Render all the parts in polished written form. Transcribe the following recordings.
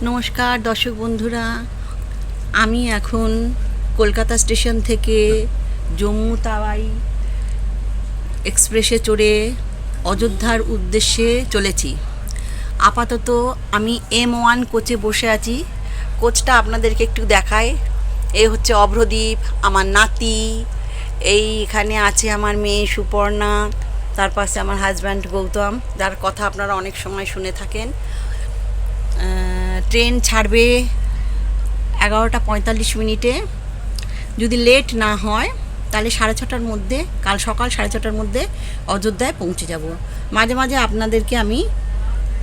নমস্কার দর্শক বন্ধুরা, আমি এখন কলকাতা স্টেশন থেকে জম্মু তাওয়াই এক্সপ্রেসে চড়ে অযোধ্যার উদ্দেশ্যে চলেছি। আপাতত আমি M1 কোচে বসে আছি। কোচটা আপনাদেরকে একটু দেখাই। এই হচ্ছে অভ্রদীপ, আমার নাতি। এইখানে আছে আমার মেয়ে সুপর্ণা, তার পাশে আমার হাজব্যান্ড গৌতম, যার কথা আপনারা অনেক সময় শুনে থাকেন। ট্রেন ছাড়বে 11:45 যদি লেট না হয় তাহলে 6:30টার মধ্যে, কাল সকাল 6:30টার মধ্যে অযোধ্যায় পৌঁছে যাব। মাঝে মাঝে আপনাদেরকে আমি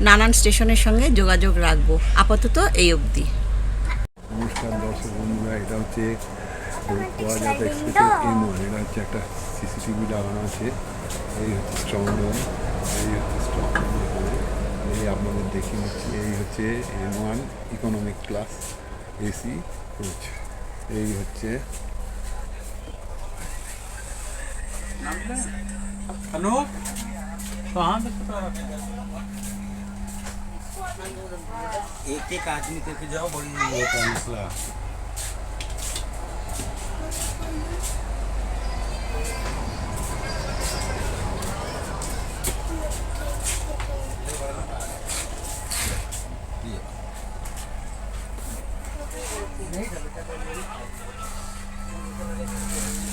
নানান স্টেশনের সঙ্গে যোগাযোগ রাখবো। আপাতত এই অবধি। নমস্কার দর্শক বন্ধুরা, এটা হচ্ছে যাতায়াত এক্সপ্রেসের M1। এটা হচ্ছে একটা সিসিটিভি লাগানো আছে। এই হচ্ছে স্ট্রং রুম, এই হচ্ছে স্ট্রং রুম। এই আপনাদের দেখিয়ে নিচ্ছি, এই হচ্ছে M1 economic class AC coach. এই হচ্ছে एक एक आदमी करके जाओ, बड़ी होता है मसला।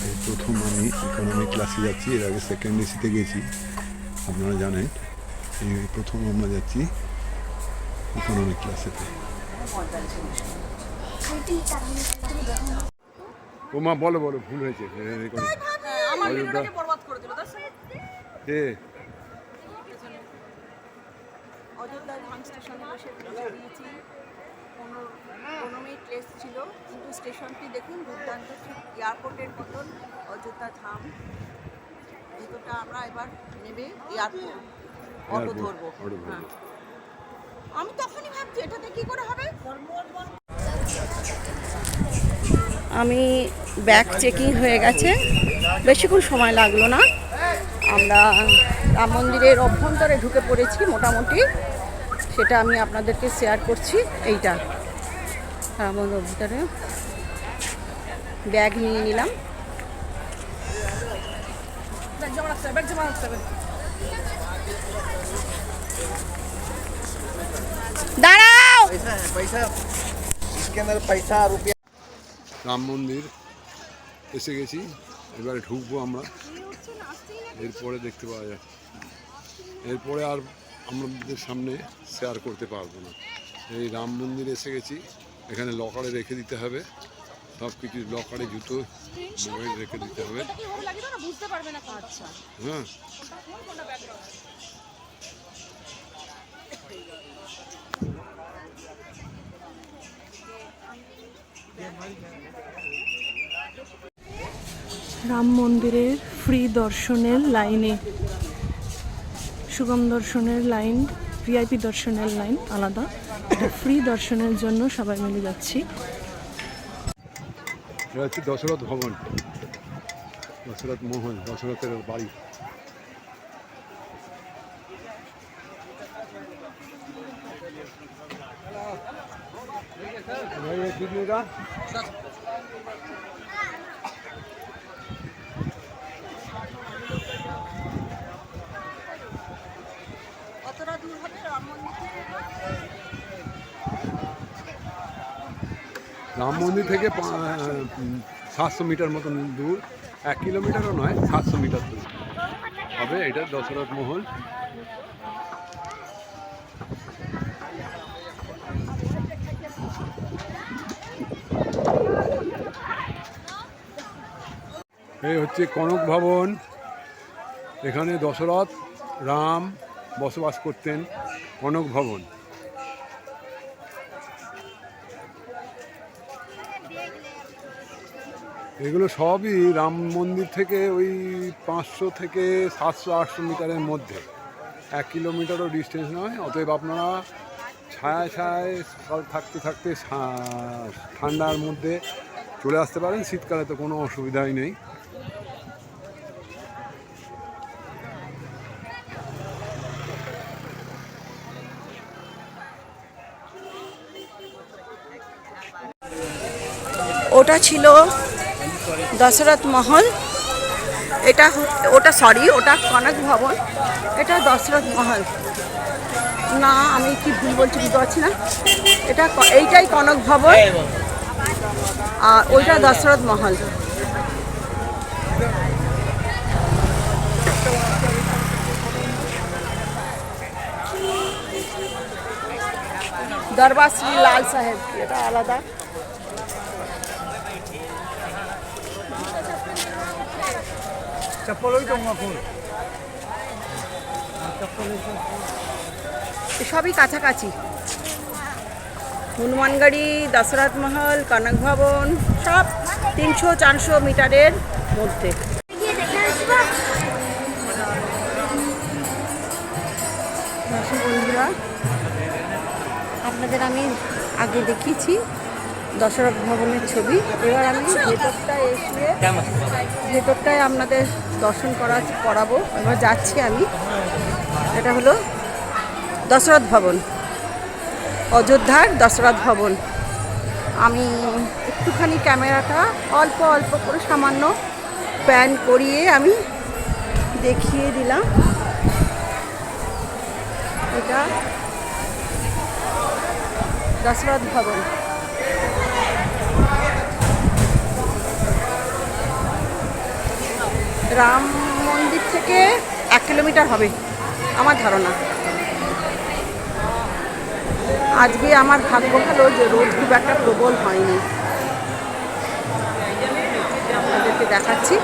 এই প্রথম আমি ইকোনমিক ক্লাসে যাচ্ছি। এর আগে সেকেন্ড এসিতে গেছি, আপনারা জানেন। এই প্রথম আমরা যাচ্ছি ইকোনমিক ক্লাসেতে। তোমা বলো বলো, ভুল হয়েছে। অযোধ্যার ধাম স্টেশনে বসে পৌঁছে দিয়েছি। 15 মিনিট লেট ছিল, কিন্তু স্টেশনটি দেখুন দুর্দান্ত, ঠিক এয়ারপোর্টের মতন অযোধ্যা ধাম। ভেতরটা আমরা এবার নেবে এয়ারপোর্ট, অটো ধরবো। হ্যাঁ, আমি তখনই ভাবছি এটাতে কি করে হবে। আমি ব্যাগ চেকিং হয়ে গেছে, বেশিক্ষণ সময় লাগলো না। আমরা রাম মন্দিরের অভ্যন্তরে ঢুকে পড়েছি মোটামুটি, সেটা আমি আপনাদেরকে শেয়ার করছি। এইটা রাম মন্দির অভ্যন্তরে ব্যাগ নিয়ে নিলাম। দাঁড়াও, पैसा इसके अंदर पैसा रुपया। রাম মন্দির এসে গেছি, এবারে ঢুকবো আমরা। এরপরে দেখতে পাওয়া যায়, এরপরে আর আমাদের সামনে শেয়ার করতে পারবো না। এই রাম মন্দির এসে গেছি। এখানে লকারে রেখে দিতে হবে সব কিছু, লকারে জুতো মোবাইল রেখে দিতে হবে। হ্যাঁ, রাম মন্দিরের ফ্রি দর্শনের লাইনে, সুগম দর্শনের লাইন, ভিআইপি দর্শনের লাইন আলাদা। এটা ফ্রি দর্শনের জন্য সবাই মিলে যাচ্ছি। এটা হচ্ছে দশরথ ভবন, দশরথ মোহন, দশরথের বাড়ি। কতটা দূর হবে রাম মন্দির থেকে? রাম মন্দির থেকে 700 মিটার মতন দূর, 1 কিলোমিটারও নয়, 700 মিটার দূর হবে। এটা দশরথ মহল। এই হচ্ছে কনক ভবন। এখানে দশরথ রাম বসবাস করতেন। কনক ভবন। এগুলো সবই রাম মন্দির থেকে ওই 500 থেকে 700-800 মিটারের মধ্যে, 1 কিলোমিটারও ডিস্টেন্স নয়। অতএব আপনারা ছায়া ছায় সকাল থাকতে থাকতে ঠান্ডার মধ্যে চলে আসতে পারেন। শীতকালে তো কোনো অসুবিধাই নেই। ওটা ছিল দশরথ মহল, ওটা কনক ভবন, এটা দশরথ মহল। না, আমি কি ভুল বলছি বুঝতে পারছি না। এইটাই কনক ভবন আর ওইটা দশরথ মহল। দরবার শ্রী লাল সাহেব, এটা আলাদা। সবই কাছাকাছি, হনুমানগাড়ি, দশরথ মহল, কনক ভবন সব 300-400 মিটারের মধ্যে। বন্ধুরা, আপনাদের আমি আগে দেখিয়েছি দশরথ ভবনের ছবি। এবার আমি ভেতরটায় আপনাদের দর্শন করাবো। এবার যাচ্ছি আমি। এটা হলো দশরথ ভবন, অযোধ্যার দশরথ ভবন। আমি একটুখানি ক্যামেরাটা অল্প অল্প করে সামান্য প্যান করিয়ে আমি দেখিয়ে দিলাম। এটা দশরথ ভবন। রাম মন্দির থেকে 1 কিলোমিটার হবে আমার ধারণা। আজকে আমার ভাগ্য ভালো যে রোদ খুব একটা প্রবল হয়নি। আপনাদেরকে দেখাচ্ছি।